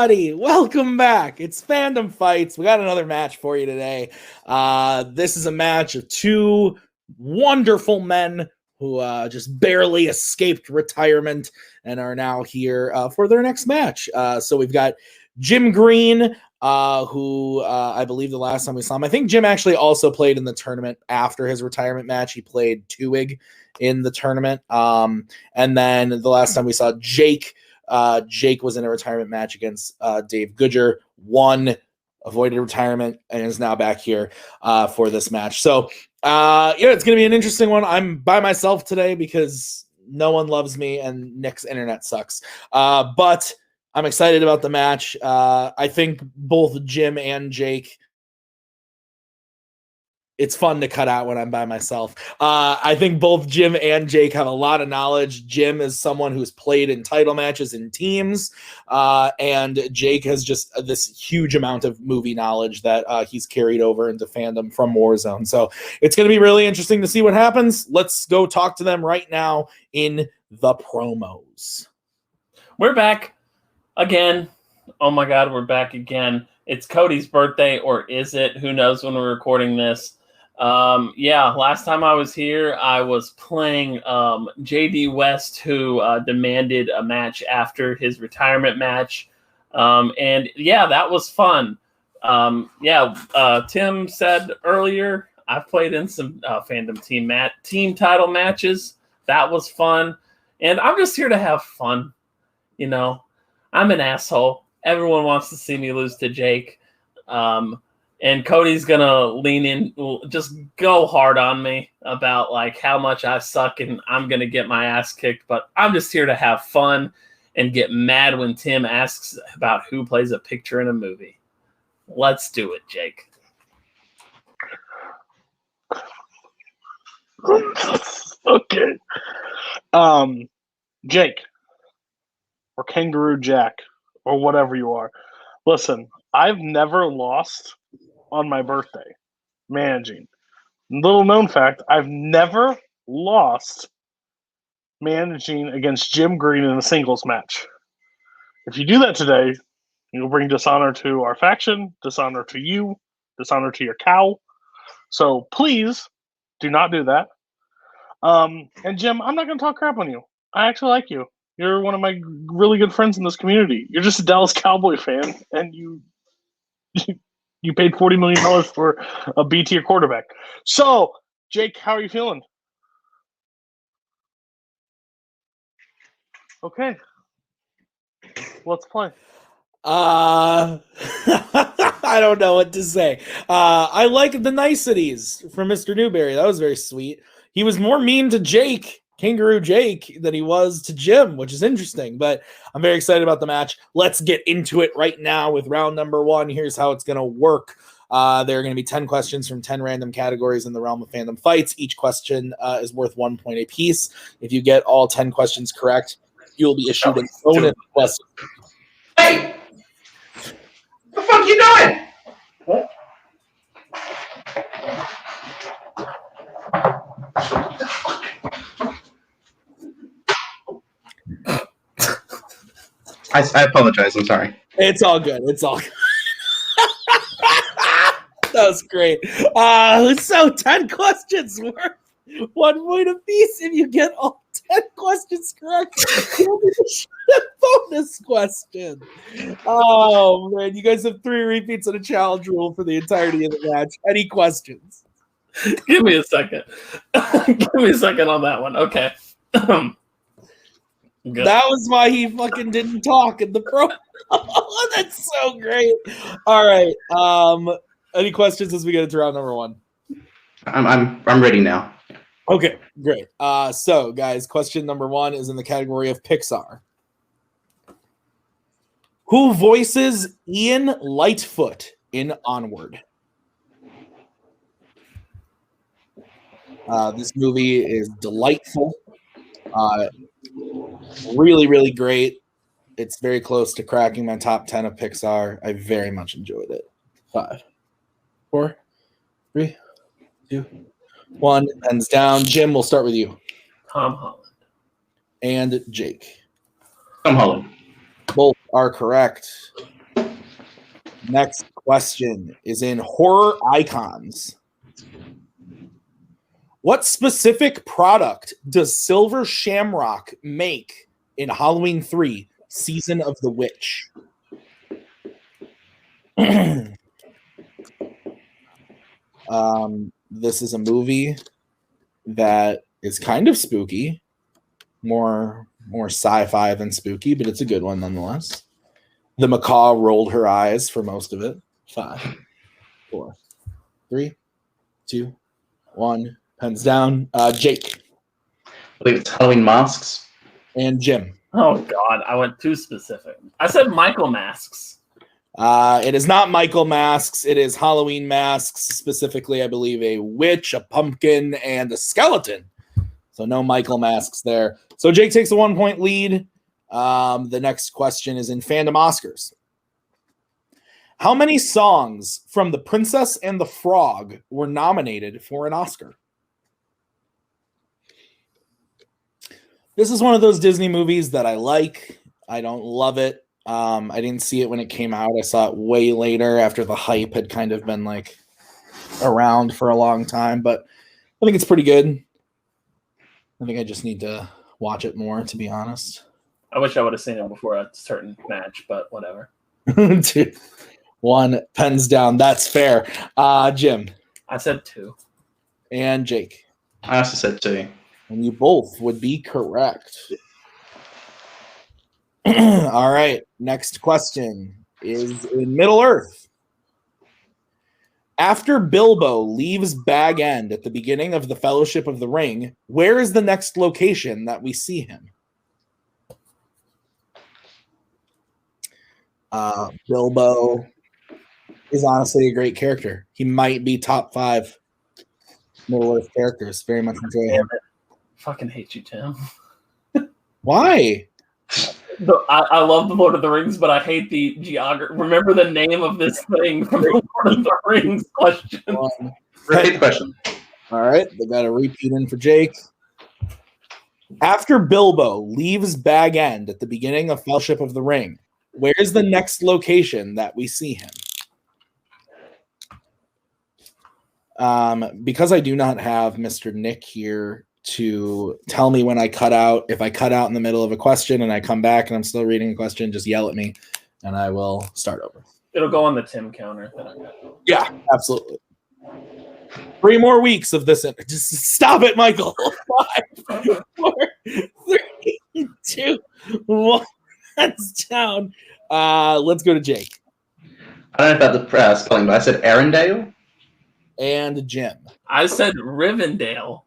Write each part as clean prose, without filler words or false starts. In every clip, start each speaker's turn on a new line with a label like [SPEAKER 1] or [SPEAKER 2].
[SPEAKER 1] everybody. Welcome back. It's Fandom Fights. We got another match for you today. This is a match of two wonderful men who just barely escaped retirement and are now here for their next match. So we've got Jim Green, who I believe the last time we saw him, I think Jim actually also played in the tournament after his retirement match. He played TWOHIG in the tournament. And then the last time we saw Jake, Jake was in a retirement match against Dave Goodger, won, avoided retirement, and is now back here for this match. So, it's going to be an interesting one. I'm by myself today because no one loves me and Nick's internet sucks. But I'm excited about the match. I think both Jim and Jake, it's fun to cut out when I'm by myself. I think both Jim and Jake have a lot of knowledge. Jim is someone who's played in title matches in teams, and Jake has just this huge amount of movie knowledge that he's carried over into fandom from Warzone. So it's going to be really interesting to see what happens. Let's go talk to them right now in the promos.
[SPEAKER 2] We're back again. Oh my God, we're back again. It's Cody's birthday, or is it? Who knows when we're recording this? Last time I was here, I was playing JD West, who demanded a match after his retirement match. That was fun. Tim said earlier, I've played in some Fandom team title matches. That was fun. And I'm just here to have fun. You know, I'm an asshole. Everyone wants to see me lose to Jake. And Cody's going to lean in, just go hard on me about like how much I suck and I'm going to get my ass kicked. But I'm just here to have fun and get mad when Tim asks about who plays a picture in a movie. Let's do it, Jake.
[SPEAKER 3] Okay. Jake, or Kangaroo Jack, or whatever you are. Listen, I've never lost on my birthday managing. Little known fact, I've never lost managing against Jim Green in a singles match. If you do that today, you'll bring dishonor to our faction, dishonor to you, dishonor to your cow. So please do not do that. And Jim, I'm not going to talk crap on you. I actually like you. You're one of my really good friends in this community. You're just a Dallas Cowboy fan, and you paid $40 million for a B-tier quarterback. So, Jake, how are you feeling? Okay. Let's play.
[SPEAKER 1] I don't know what to say. I like the niceties from Mr. Newberry. That was very sweet. He was more mean to Jake, Kangaroo Jake, than he was to Jim, which is interesting, but I'm very excited about the match. Let's get into it right now with round number one. Here's how it's going to work. There are going to be 10 questions from 10 random categories in the realm of fandom fights. Each question is worth 1 point apiece. If you get all 10 questions correct, you'll be issued a bonus question.
[SPEAKER 4] Hey! What the fuck you doing? What? I apologize. I'm sorry.
[SPEAKER 1] It's all good. It's all good. That was great. So 10 questions worth 1 point apiece. If you get all 10 questions correct, you'll be a bonus question. Oh, man. You guys have 3 repeats and a challenge rule for the entirety of the match. Any questions?
[SPEAKER 2] Give me a second. Give me a second on that one. Okay. Good.
[SPEAKER 1] That was why he fucking didn't talk in the pro. That's so great. All right. Any questions as we get into round number one?
[SPEAKER 4] I'm ready now.
[SPEAKER 1] Okay, great. So guys, question number one is in the category of Pixar. Who voices Ian Lightfoot in Onward? This movie is delightful. Really, really great. It's very close to cracking my top 10 of Pixar. I very much enjoyed it. 5, 4, 3, 2, 1. Ends down. Jim, we'll start with you.
[SPEAKER 2] Tom Holland.
[SPEAKER 1] And Jake.
[SPEAKER 4] Tom Holland.
[SPEAKER 1] Both are correct. Next question is in horror icons. What specific product does Silver Shamrock make in Halloween 3, Season of the Witch? This is a movie that is kind of spooky, more sci-fi than spooky, but it's a good one nonetheless. The macaw rolled her eyes for most of it. 5, 4, 3, 2, 1. Pens down. Jake.
[SPEAKER 4] I believe it's Halloween Masks.
[SPEAKER 1] And Jim.
[SPEAKER 2] Oh, God. I went too specific. I said Michael Masks.
[SPEAKER 1] It is not Michael Masks. It is Halloween Masks. Specifically, I believe a witch, a pumpkin, and a skeleton. So no Michael Masks there. So Jake takes a 1-point lead. The next question is in Fandom Oscars. How many songs from The Princess and the Frog were nominated for an Oscar? This is one of those Disney movies that I like. I don't love it. I didn't see it when it came out. I saw it way later after the hype had kind of been like around for a long time, but I think it's pretty good. I think I just need to watch it more, to be honest.
[SPEAKER 2] I wish I would have seen it before a certain match, but whatever.
[SPEAKER 1] 2, 1, pens down. That's fair. Jim.
[SPEAKER 2] I said 2.
[SPEAKER 1] And Jake.
[SPEAKER 4] I also said 2.
[SPEAKER 1] And you both would be correct. All right. Next question is in Middle Earth. After Bilbo leaves Bag End at the beginning of the Fellowship of the Ring, where is the next location that we see him? Bilbo is honestly a great character. He might be top 5 Middle Earth characters. Very much enjoy him.
[SPEAKER 2] Fucking hate you, Tim.
[SPEAKER 1] Why?
[SPEAKER 2] I love the Lord of the Rings, but I hate the geography. Remember the name of this thing from the Lord of the Rings question.
[SPEAKER 4] Repeat the question.
[SPEAKER 1] All right, they got a repeat in for Jake. After Bilbo leaves Bag End at the beginning of Fellowship of the Ring, where is the next location that we see him? Because I do not have Mr. Nick here to tell me when I cut out. If I cut out in the middle of a question and I come back and I'm still reading a question, just yell at me and I will start over.
[SPEAKER 2] It'll go on the Tim counter that I got.
[SPEAKER 1] Yeah, absolutely. 3 more weeks of this. Just stop it, Michael. 5, 4, 3, 2, 1. That's down. Let's go to Jake.
[SPEAKER 4] I don't know about the spelling, but I said Arendelle.
[SPEAKER 1] And Jim.
[SPEAKER 2] I said Rivendell.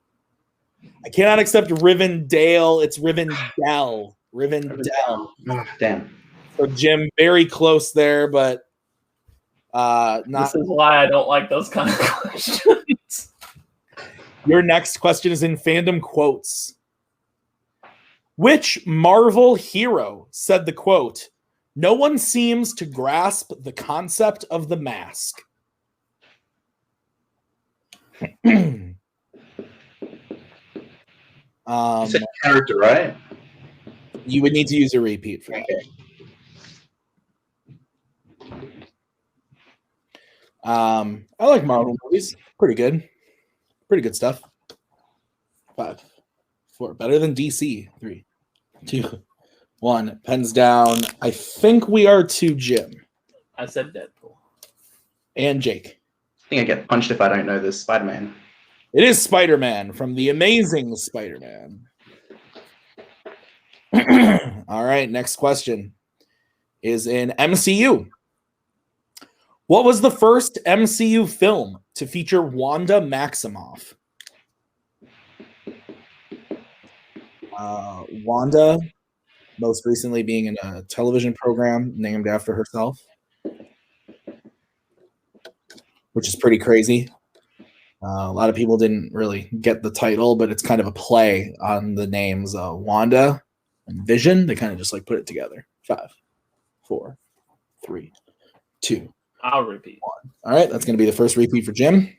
[SPEAKER 1] I cannot accept Rivendell. It's Rivendell. Rivendell.
[SPEAKER 4] Oh, damn.
[SPEAKER 1] So Jim, very close there, but not.
[SPEAKER 2] This is why I don't like those kind of questions.
[SPEAKER 1] Your next question is in Fandom quotes. Which Marvel hero said the quote, "No one seems to grasp the concept of the mask"?
[SPEAKER 4] You said character, right?
[SPEAKER 1] You would need to use a repeat for that. I like Marvel movies. Pretty good. Pretty good stuff. 5, 4. Better than DC. 3, 2, 1. Pens down. I think we are to Jim.
[SPEAKER 2] I said Deadpool.
[SPEAKER 1] And Jake.
[SPEAKER 4] I think I get punched if I don't know this Spider-Man.
[SPEAKER 1] It is Spider-Man from The Amazing Spider-Man. All right, next question is in MCU. What was the first MCU film to feature Wanda Maximoff? Wanda, most recently being in a television program named after herself, which is pretty crazy. A lot of people didn't really get the title, but it's kind of a play on the names Wanda and Vision. They kind of just like put it together. 5, 4, 3, 2.
[SPEAKER 2] I'll repeat.
[SPEAKER 1] 1. All right, that's going to be the first repeat for Jim.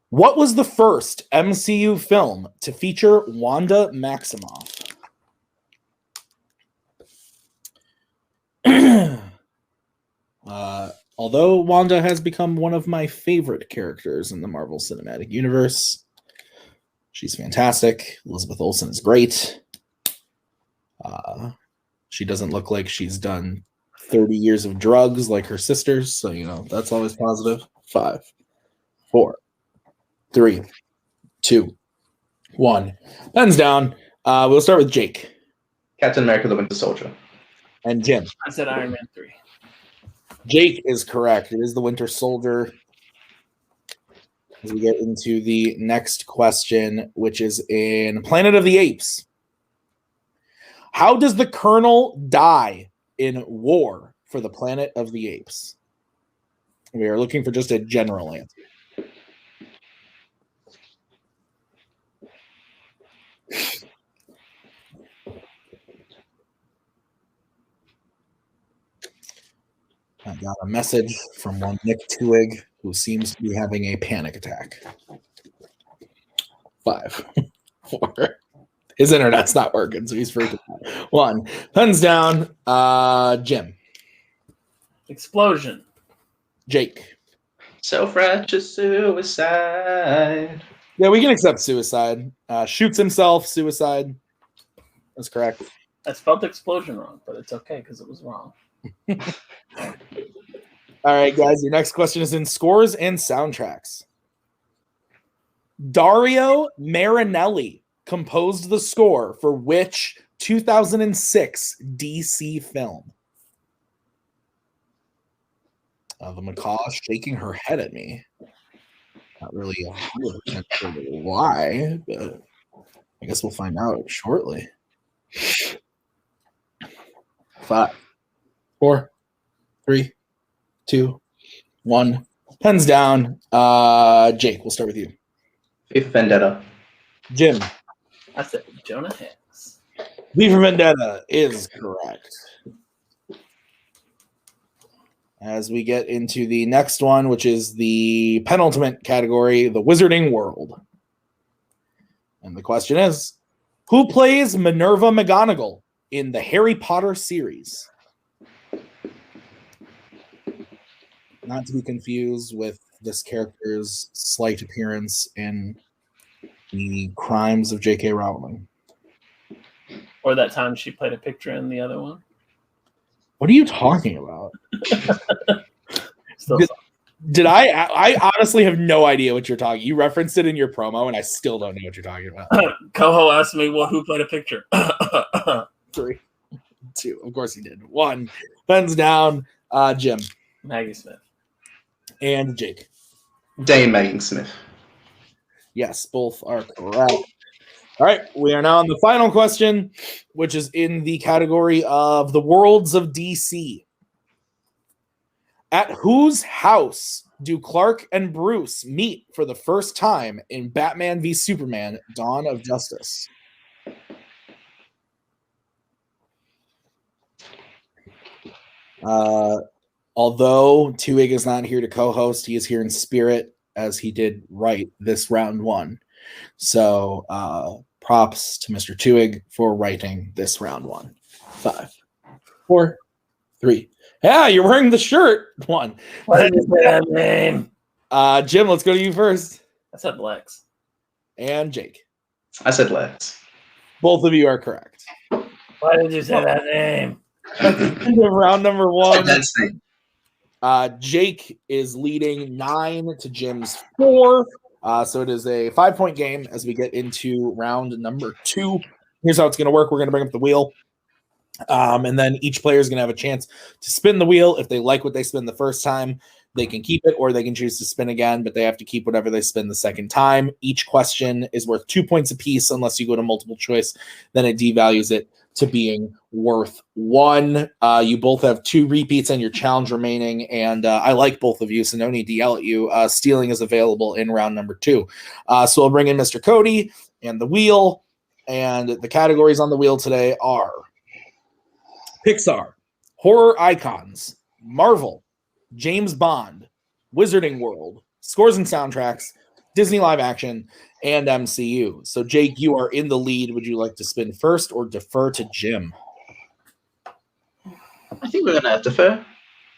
[SPEAKER 1] What was the first MCU film to feature Wanda Maximoff? Although Wanda has become one of my favorite characters in the Marvel Cinematic Universe. She's fantastic. Elizabeth Olsen is great. She doesn't look like she's done 30 years of drugs like her sisters, so that's always positive. 5, 4, 3, 2, 1. Pens down. We'll start with Jake.
[SPEAKER 4] Captain America: The Winter Soldier.
[SPEAKER 1] And Jim.
[SPEAKER 2] I said Iron Man 3.
[SPEAKER 1] Jake is correct. It is the Winter Soldier. As we get into the next question, which is in Planet of the Apes. How does the Colonel die in War for the Planet of the Apes? We are looking for just a general answer. I got a message from one Nick Twig who seems to be having a panic attack. 5, 4. His internet's not working, so he's freaking out. 1. Pens down. Jim.
[SPEAKER 2] Explosion.
[SPEAKER 1] Jake.
[SPEAKER 4] Self-righteous suicide.
[SPEAKER 1] Yeah, we can accept suicide. Shoots himself, suicide. That's correct.
[SPEAKER 2] I spelled explosion wrong, but it's okay because it was wrong.
[SPEAKER 1] All right, guys, your next question is in scores and soundtracks. Dario Marinelli composed the score for which 2006 DC film? The macaw shaking her head at me. Not really 100% sure why, but I guess we'll find out shortly. 5, 4, 3, 2, 1. Pens down. Jake, we'll start with you.
[SPEAKER 4] V for Vendetta.
[SPEAKER 1] Jim.
[SPEAKER 2] I said Jonah Hex.
[SPEAKER 1] V for Vendetta is correct. As we get into the next one, which is the penultimate category, the Wizarding World. And the question is, who plays Minerva McGonagall in the Harry Potter series? Not to be confused with this character's slight appearance in the Crimes of J.K. Rowling.
[SPEAKER 2] Or that time she played a picture in the other one.
[SPEAKER 1] What are you talking about?
[SPEAKER 2] Still
[SPEAKER 1] Did I honestly have no idea what you're talking. You referenced it in your promo, and I still don't know what you're talking about.
[SPEAKER 2] Koho asked me, who played a picture?
[SPEAKER 1] 3, 2. Of course he did. 1. Pens down. Jim.
[SPEAKER 2] Maggie Smith.
[SPEAKER 1] And Jake.
[SPEAKER 4] Dame Maggie Smith.
[SPEAKER 1] Yes, both are correct. All right, we are now on the final question, which is in the category of the worlds of DC. At whose house do Clark and Bruce meet for the first time in Batman v Superman: Dawn of Justice? Although TWOHIG is not here to co-host, he is here in spirit as he did write this round 1. So props to Mr. TWOHIG for writing this round 1. 5, 4, 3. Yeah, you're wearing the shirt. 1.
[SPEAKER 2] What is that name?
[SPEAKER 1] Jim, let's go to you first.
[SPEAKER 2] I said Lex.
[SPEAKER 1] And Jake.
[SPEAKER 4] I said Lex.
[SPEAKER 1] Both of you are correct.
[SPEAKER 2] Why did you say that name?
[SPEAKER 1] End of round number 1.
[SPEAKER 4] That's the
[SPEAKER 1] Jake is leading 9 to Jim's 4. So it is a 5-point game as we get into round number 2. Here's how it's going to work. We're going to bring up the wheel. And then each player is going to have a chance to spin the wheel. If they like what they spin the first time, they can keep it, or they can choose to spin again, but they have to keep whatever they spin the second time. Each question is worth 2 points apiece unless you go to multiple choice. Then it devalues it to being worth 1. You both have 2 repeats and your challenge remaining, and I like both of you, so no need to yell at you. Stealing is available in round number 2. So I'll bring in Mr. Cody and the wheel, and the categories on the wheel today are Pixar, horror icons, Marvel, James Bond, Wizarding World, scores and soundtracks, Disney live action, and MCU. So, Jake, you are in the lead. Would you like to spin first or defer to Jim?
[SPEAKER 4] I think we're going to defer.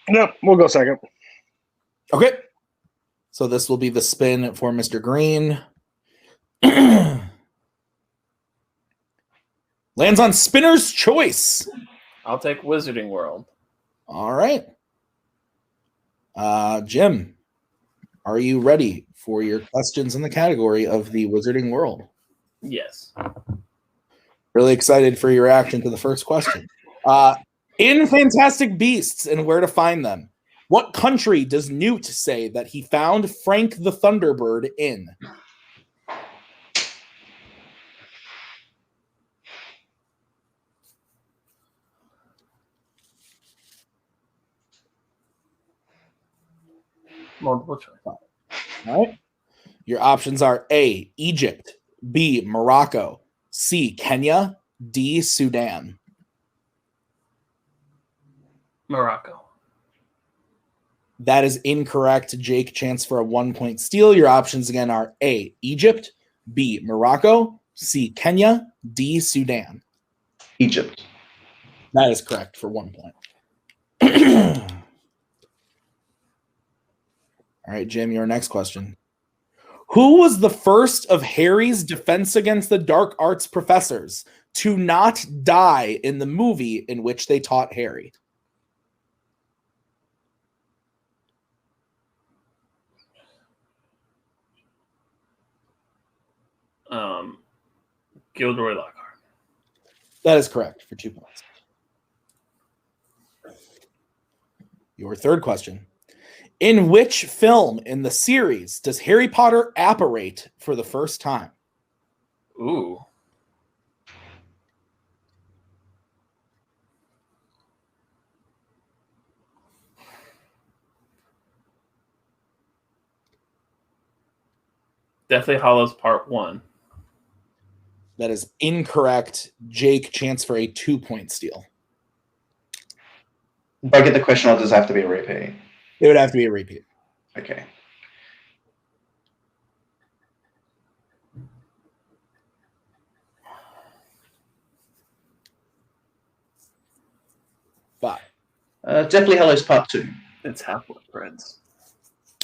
[SPEAKER 3] No, we'll go second.
[SPEAKER 1] Okay. So this will be the spin for Mr. Green. Lands on Spinner's Choice.
[SPEAKER 2] I'll take Wizarding World.
[SPEAKER 1] All right. Jim, are you ready for your questions in the category of the Wizarding World?
[SPEAKER 2] Yes.
[SPEAKER 1] Really excited for your reaction to the first question. In Fantastic Beasts and Where to Find Them, what country does Newt say that he found Frank the Thunderbird in?
[SPEAKER 2] Multiple choice.
[SPEAKER 1] All right. Your options are A, Egypt, B, Morocco, C, Kenya, D, Sudan.
[SPEAKER 2] Morocco.
[SPEAKER 1] That is incorrect. Jake, chance for a 1-point steal. Your options again are A, Egypt, B, Morocco, C, Kenya, D, Sudan.
[SPEAKER 4] Egypt.
[SPEAKER 1] That is correct for 1 point. All right, Jim, your next question. Who was the first of Harry's Defense Against the Dark Arts professors to not die in the movie in which they taught Harry?
[SPEAKER 2] Gilderoy Lockhart.
[SPEAKER 1] That is correct for 2 points. Your third question. In which film in the series does Harry Potter apparate for the first time?
[SPEAKER 2] Ooh. Deathly Hallows Part 1.
[SPEAKER 1] That is incorrect. Jake, chance for a 2-point steal.
[SPEAKER 4] If I get the question, or does it have to be a repeat?
[SPEAKER 1] It would have to be a repeat.
[SPEAKER 4] Okay.
[SPEAKER 1] Five.
[SPEAKER 4] Deathly Hallows Part 2.
[SPEAKER 2] It's Half-Blood Prince.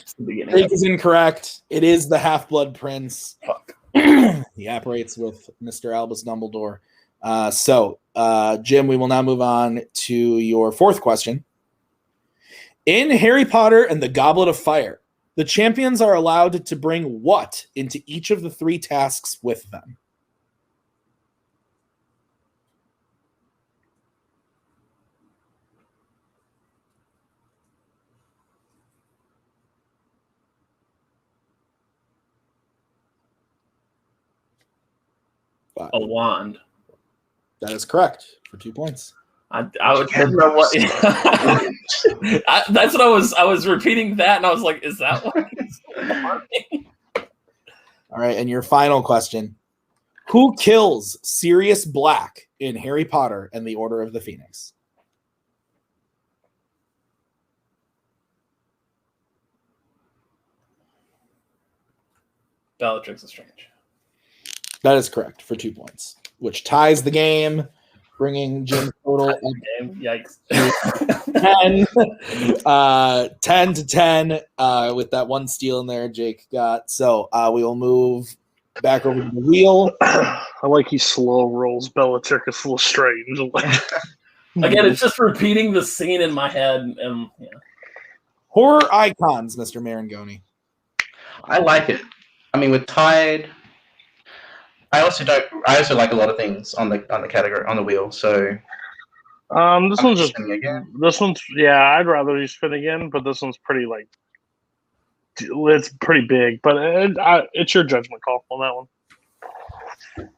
[SPEAKER 2] It's the beginning.
[SPEAKER 1] Jake is incorrect. It is the Half-Blood Prince.
[SPEAKER 2] Fuck.
[SPEAKER 1] He apparates with Mr. Albus Dumbledore. Jim, we will now move on to your fourth question. In Harry Potter and the Goblet of Fire, the champions are allowed to bring what into each of the 3 tasks with them?
[SPEAKER 2] A wand.
[SPEAKER 1] That is correct for 2 points.
[SPEAKER 2] I didn't know what. That's what I was repeating that, and I was like, "Is that what?"
[SPEAKER 1] All right, and your final question: who kills Sirius Black in Harry Potter and the Order of the Phoenix?
[SPEAKER 2] Bellatrix Lestrange.
[SPEAKER 1] That is correct for 2 points, which ties the game, bringing Jim's total up
[SPEAKER 2] Yikes.
[SPEAKER 1] 10 to 10 with that one steal in there Jake got. So we will move back over to the wheel.
[SPEAKER 3] I like he slow rolls Bellatrix Lestrange.
[SPEAKER 2] Again, it's just repeating the scene in my head. And yeah.
[SPEAKER 1] Horror icons, Mr. Maringoni.
[SPEAKER 4] I like it. I mean, we're tied. I also like a lot of things on the category on the wheel. So
[SPEAKER 3] this one's just
[SPEAKER 4] again.
[SPEAKER 3] This one's I'd rather you spin again, but this one's pretty it's pretty big. But it's your judgment call on that one.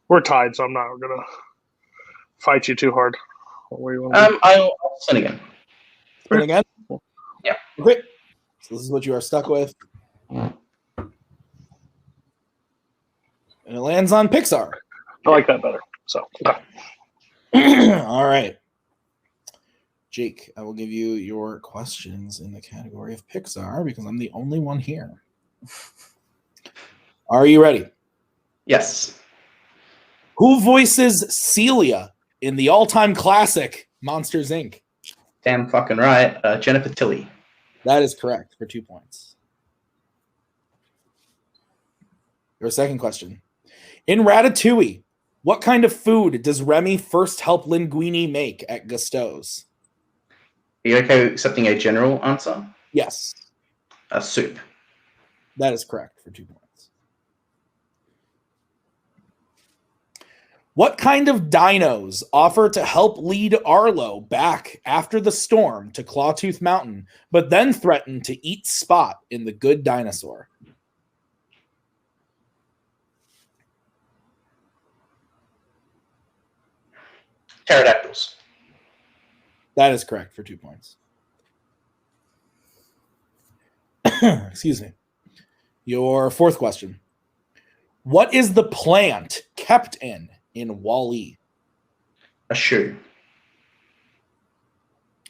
[SPEAKER 3] We're tied, so I'm not gonna fight you too hard. What do you want to do?
[SPEAKER 4] I'll spin again.
[SPEAKER 1] Spin again?
[SPEAKER 4] Yeah.
[SPEAKER 1] Okay. So this is what you are stuck with. And it lands on Pixar.
[SPEAKER 3] I like that better. So, okay.
[SPEAKER 1] All right. Jake, I will give you your questions in the category of Pixar because I'm the only one here. Are you ready?
[SPEAKER 4] Yes.
[SPEAKER 1] Who voices Celia in the all-time classic Monsters, Inc.?
[SPEAKER 4] Damn fucking right. Jennifer Tilly.
[SPEAKER 1] That is correct for 2 points. Your second question. In Ratatouille, what kind of food does Remy first help Linguini make at Gusteau's?
[SPEAKER 4] Are you okay with accepting a general answer?
[SPEAKER 1] Yes,
[SPEAKER 4] A soup.
[SPEAKER 1] that is correct for 2 points. What kind of dinos offer to help lead Arlo back after the storm to Clawtooth Mountain, but then threaten to eat Spot in The Good Dinosaur?
[SPEAKER 4] Pterodactyls.
[SPEAKER 1] That is correct for 2 points. Excuse me. Your fourth question. What is the plant kept in Wall-E?
[SPEAKER 4] A shoe.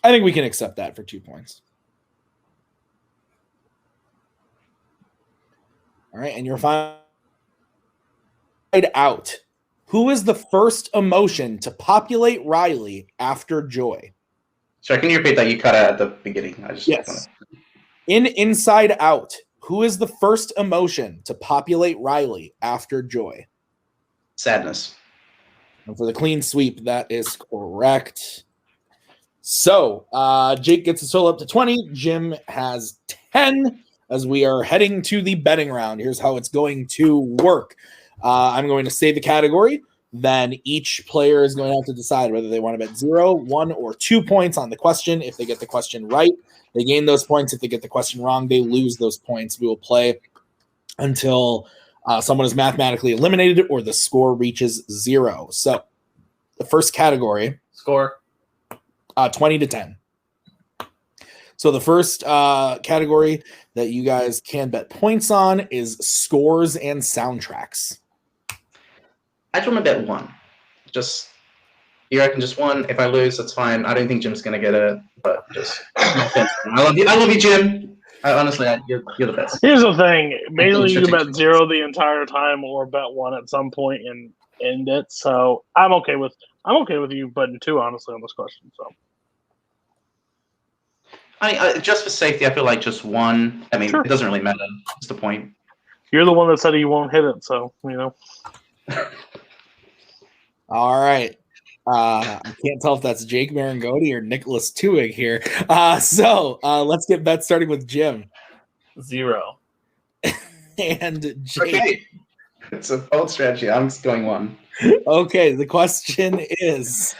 [SPEAKER 1] I think we can accept that for 2 points. All right, and your final out. Who is the first emotion to populate Riley after joy?
[SPEAKER 4] Sorry, can you repeat that? You cut out at the beginning.
[SPEAKER 1] Yes. In Inside Out, who is the first emotion to populate Riley after joy?
[SPEAKER 4] Sadness.
[SPEAKER 1] And for the clean sweep, that is correct. So, Jake gets his total up to 20. Jim has 10 as we are heading to the betting round. Here's how it's going to work. I'm going to say the category. Then each player is going to have to decide whether they want to bet 0, 1, or 2 points on the question. If they get the question right, they gain those points. If they get the question wrong, they lose those points. We will play until someone is mathematically eliminated or the score reaches 0. So the first category.
[SPEAKER 2] Score.
[SPEAKER 1] 20 to 10. So the first category that you guys can bet points on is scores and soundtracks.
[SPEAKER 4] I just want to bet 1. You reckon just 1? If I lose, that's fine. I don't think Jim's going to get it, but just I love you, Jim. Honestly, you're the best.
[SPEAKER 3] Here's the thing. Basically, you can bet 0 the entire time or bet 1 at some point and end it. So I'm okay with you betting 2, honestly, on this question. So
[SPEAKER 4] just for safety, I feel like just 1. I mean,
[SPEAKER 3] Sure.
[SPEAKER 4] It doesn't really matter. What's the point?
[SPEAKER 3] You're the one that said you won't hit it, so you know.
[SPEAKER 1] All right. I can't tell if that's Jake Maringoni or Nicholas Tuig here. So let's get bets starting with Jim.
[SPEAKER 2] 0.
[SPEAKER 1] And Jake.
[SPEAKER 4] Okay. It's a bold strategy. I'm just going 1.
[SPEAKER 1] Okay, the question is,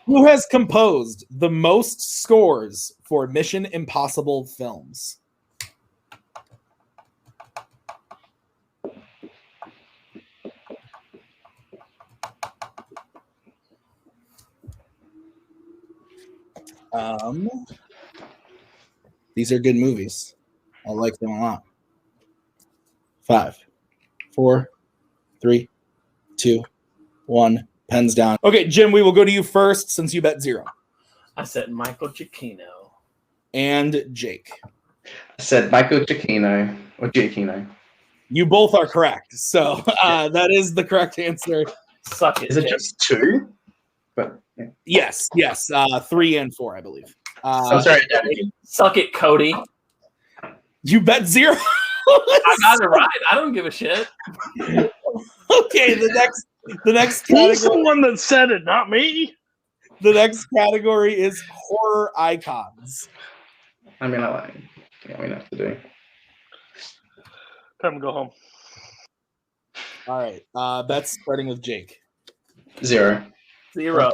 [SPEAKER 1] who has composed the most scores for Mission Impossible films? These are good movies. I like them a lot. 5, 4, 3, 2, 1. Pens down. Okay, Jim, we will go to you first since you bet 0.
[SPEAKER 2] I said Michael Giacchino.
[SPEAKER 1] And Jake.
[SPEAKER 4] I said Michael Giacchino or Giacchino.
[SPEAKER 1] You both are correct. So that is the correct answer.
[SPEAKER 2] Suck it.
[SPEAKER 4] Is it
[SPEAKER 2] Jake.
[SPEAKER 4] just 2? But yeah.
[SPEAKER 1] Yes. 3 and 4, I believe.
[SPEAKER 4] I'm sorry, Daddy.
[SPEAKER 2] Suck it, Cody.
[SPEAKER 1] You bet 0.
[SPEAKER 2] I got it right. I don't give a shit.
[SPEAKER 1] Okay, the next
[SPEAKER 3] He's the
[SPEAKER 1] category.
[SPEAKER 3] one that said it, not me.
[SPEAKER 1] The next category is horror icons.
[SPEAKER 4] I mean, we have to do.
[SPEAKER 3] Time to go home.
[SPEAKER 1] All right, bets starting with Jake.
[SPEAKER 4] 0.
[SPEAKER 2] 0.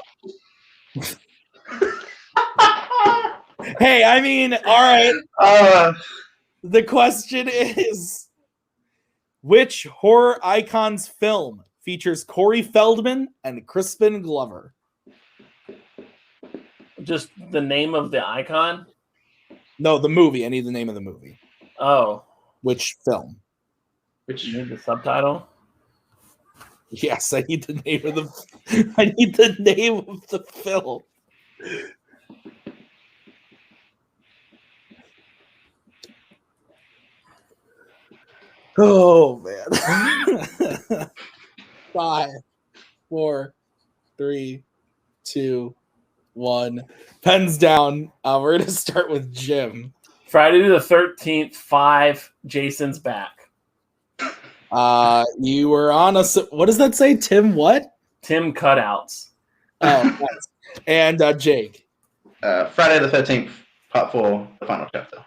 [SPEAKER 1] Hey, I mean, all right. The question is, which horror icons film features Corey Feldman and Crispin Glover?
[SPEAKER 2] Just the name of the icon?
[SPEAKER 1] No, the movie. I need the name of the movie.
[SPEAKER 2] Oh.
[SPEAKER 1] Which film?
[SPEAKER 4] Which
[SPEAKER 2] You need the subtitle?
[SPEAKER 1] Yes, I need the name of the. I need the name of the film. Oh man! 5, 4, 3, 2, 1. Pens down. We're going to start with Jim.
[SPEAKER 2] Friday the 13th, 5. Jason's back.
[SPEAKER 1] You were on a... What does that say? Tim what?
[SPEAKER 2] Tim Cutouts.
[SPEAKER 1] Oh, nice. And Jake.
[SPEAKER 4] Friday the 13th, part 4, the final chapter.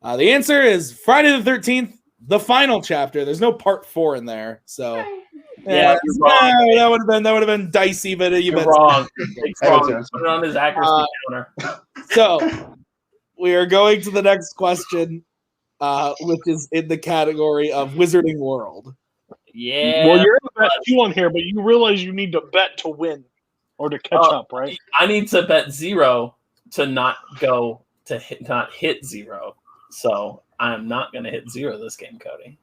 [SPEAKER 1] The answer is Friday the 13th, the final chapter. There's no part 4 in there, so
[SPEAKER 2] Yeah, you're wrong.
[SPEAKER 1] that would have been dicey, but
[SPEAKER 2] You're wrong. Jake's wrong. Put it on his accuracy counter.
[SPEAKER 1] So we are going to the next question, which is in the category of Wizarding World.
[SPEAKER 2] Yeah.
[SPEAKER 3] Well, you're in the bet 2 on here, but you realize you need to bet to win or to catch up, right?
[SPEAKER 2] I need to bet 0 to not go to not hit 0. So I'm not going to hit 0 this game, Cody.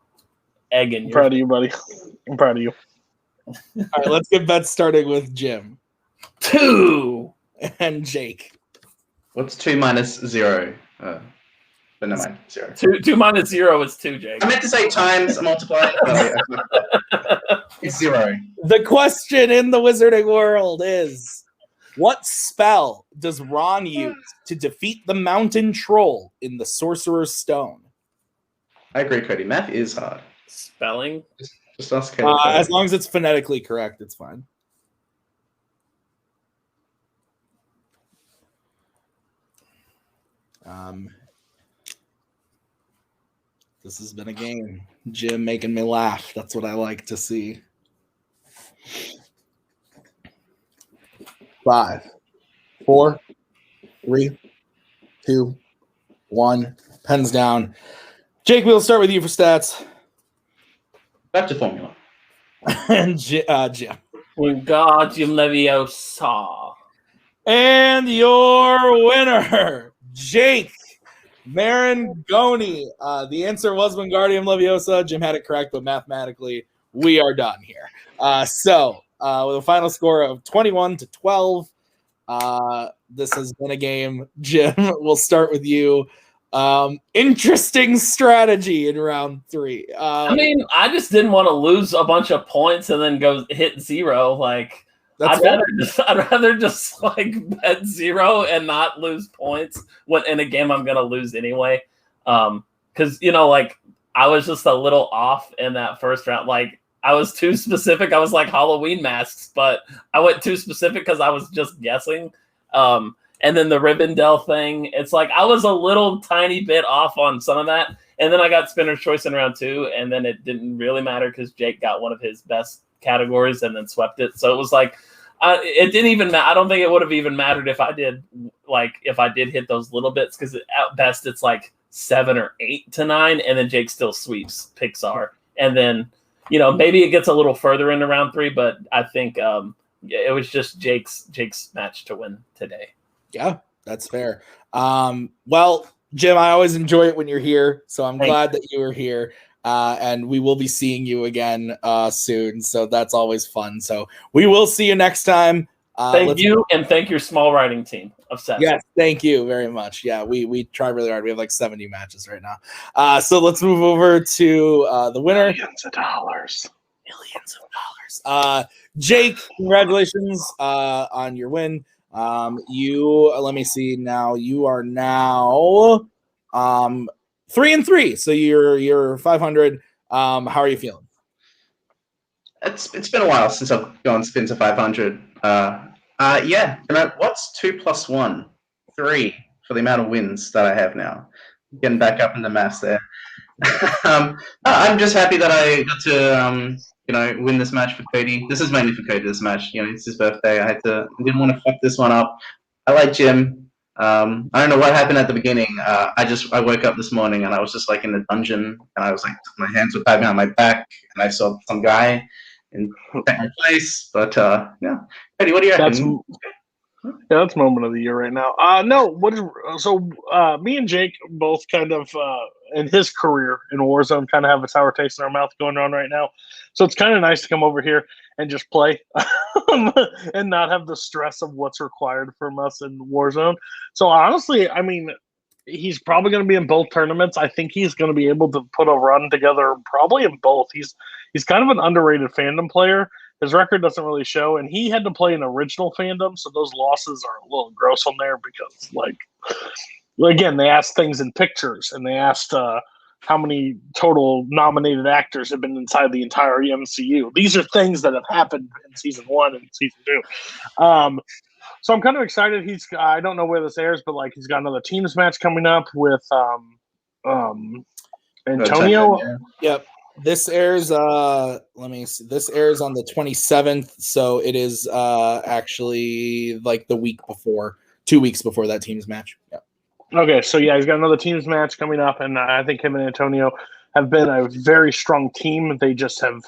[SPEAKER 3] I'm proud of you, buddy. I'm proud of you.
[SPEAKER 1] All right, let's get bets starting with Jim
[SPEAKER 2] 2
[SPEAKER 1] and Jake.
[SPEAKER 4] What's 2 minus 0? But never mind, 0.
[SPEAKER 2] 2 minus 0 is 2, Jake.
[SPEAKER 4] I meant to say times a multiplier. It's 0.
[SPEAKER 1] The question in the Wizarding World is, what spell does Ron use to defeat the mountain troll in the Sorcerer's Stone?
[SPEAKER 4] I agree, Cody. Math is hard.
[SPEAKER 2] Spelling?
[SPEAKER 4] Just ask Cody.
[SPEAKER 1] As long as it's phonetically correct, it's fine. This has been a game. Jim making me laugh. That's what I like to see. 5, 4, 3, 2, 1. Pens down. Jake, we'll start with you for stats.
[SPEAKER 4] Back to formula.
[SPEAKER 1] And Jim.
[SPEAKER 2] Wingardium Leviosa.
[SPEAKER 1] And your winner, Jake Maringoni. The answer was Wingardium Leviosa. Jim had it correct, but mathematically, we are done here. With a final score of 21-12, this has been a game. Jim, we'll start with you. Interesting strategy in round 3.
[SPEAKER 2] I just didn't want to lose a bunch of points and then go hit 0. Like, I'd rather just like bet 0 and not lose points when in a game I'm gonna lose anyway. Because like I was just a little off in that first round. Like I was too specific. I was like Halloween masks, but I went too specific because I was just guessing. And then the Rivendell thing, it's like I was a little tiny bit off on some of that. And then I got Spinner's Choice in round 2, and then it didn't really matter because Jake got one of his best categories and then swept it. So it was like, it didn't even matter. I don't think it would have even mattered if I did hit those little bits, because at best it's like 7 or 8 to 9, and then Jake still sweeps Pixar. And then, maybe it gets a little further into round 3, but I think it was just Jake's match to win today.
[SPEAKER 1] Yeah, that's fair. Well, Jim, I always enjoy it when you're here, so I'm glad that you were here. And we will be seeing you again soon, so that's always fun. So we will see you next time.
[SPEAKER 2] Thank you, and thank your small writing team of 7.
[SPEAKER 1] Yes, thank you very much. Yeah, we try really hard. We have like 70 matches right now. So let's move over to the winner.
[SPEAKER 3] Millions of dollars.
[SPEAKER 1] Jake, congratulations on your win. Let me see now. You are now 3-3, so you're 500. How are you feeling?
[SPEAKER 4] It's been a while since I've gone spin to 500. Yeah. What's 2 plus 1? 3 for the amount of wins that I have now. Getting back up in the maths there. I'm just happy that I got to win this match for Cody. This is mainly for Cody. This match, it's his birthday. I didn't want to fuck this one up. I like Jim. I don't know what happened at the beginning. I woke up this morning and I was just like in the dungeon, and I was like, my hands were tied behind my back, and I saw some guy in my place. But yeah, Cody, what do you reckon?
[SPEAKER 3] That's moment of the year right now. Me and Jake both kind of in his career in Warzone kind of have a sour taste in our mouth going on right now. So it's kind of nice to come over here and just play and not have the stress of what's required from us in Warzone. So honestly, he's probably going to be in both tournaments. I think he's going to be able to put a run together probably in both. He's kind of an underrated Fandom player. His record doesn't really show, and he had to play an original Fandom, so those losses are a little gross on there because, like, again, they asked things in pictures, and they asked how many total nominated actors have been inside the entire MCU. These are things that have happened in season 1 and season 2. So I'm kind of excited. I don't know where this airs, but like he's got another teams match coming up with Antonio.
[SPEAKER 1] Yep. This airs let me see. This airs on the 27th, so it is actually like the week before, 2 weeks before that teams match. Yep.
[SPEAKER 3] Okay, so yeah, he's got another teams match coming up, and I think him and Antonio have been a very strong team. They just have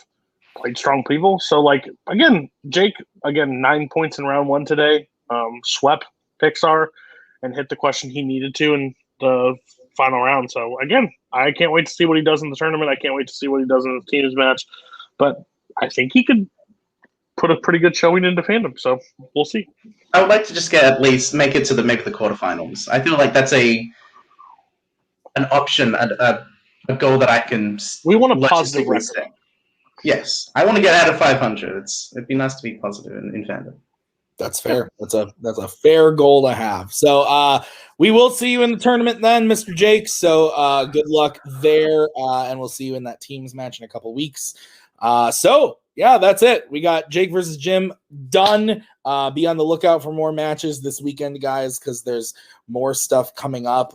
[SPEAKER 3] played strong people. So, like, again, Jake, 9 points in round 1 today, swept Pixar and hit the question he needed to in the final round. So, again, I can't wait to see what he does in the tournament. I can't wait to see what he does in the teams match. But I think he could put a pretty good showing into Fandom. So, we'll see.
[SPEAKER 4] I would like to just get at least make it to the quarterfinals. I feel like that's an option, a goal that I can.
[SPEAKER 3] We want a positive record.
[SPEAKER 4] Stay. Yes, I want to get out of 500. It'd be nice to be positive in Fandom.
[SPEAKER 1] That's fair. That's a fair goal to have. So we will see you in the tournament then, Mr. Jake. So good luck there, and we'll see you in that teams match in a couple weeks. So yeah, that's it. We got Jake versus Jim done. Be on the lookout for more matches this weekend, guys, because there's more stuff coming up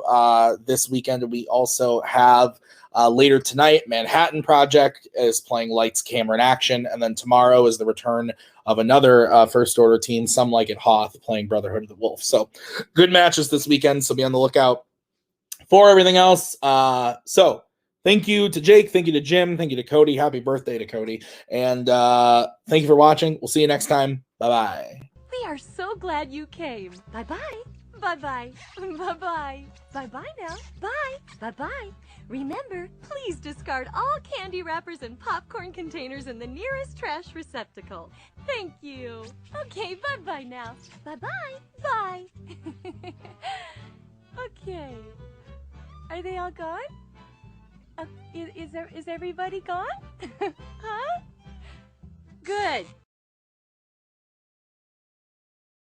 [SPEAKER 1] this weekend. We also have later tonight, Manhattan Project is playing Lights, Camera, and Action, and then tomorrow is the return of another First Order team, Some Like It Hoth, playing Brotherhood of the Wolf. So good matches this weekend, so be on the lookout for everything else. So thank you to Jake. Thank you to Jim. Thank you to Cody. Happy birthday to Cody. And thank you for watching. We'll see you next time. Bye-bye.
[SPEAKER 5] We are so glad you came. Bye-bye. Bye-bye. Bye-bye. Bye-bye now. Bye. Bye-bye. Remember, please discard all candy wrappers and popcorn containers in the nearest trash receptacle. Thank you. Okay, bye-bye now. Bye-bye. Bye. Okay. Are they all gone? Is everybody gone? Huh? Good.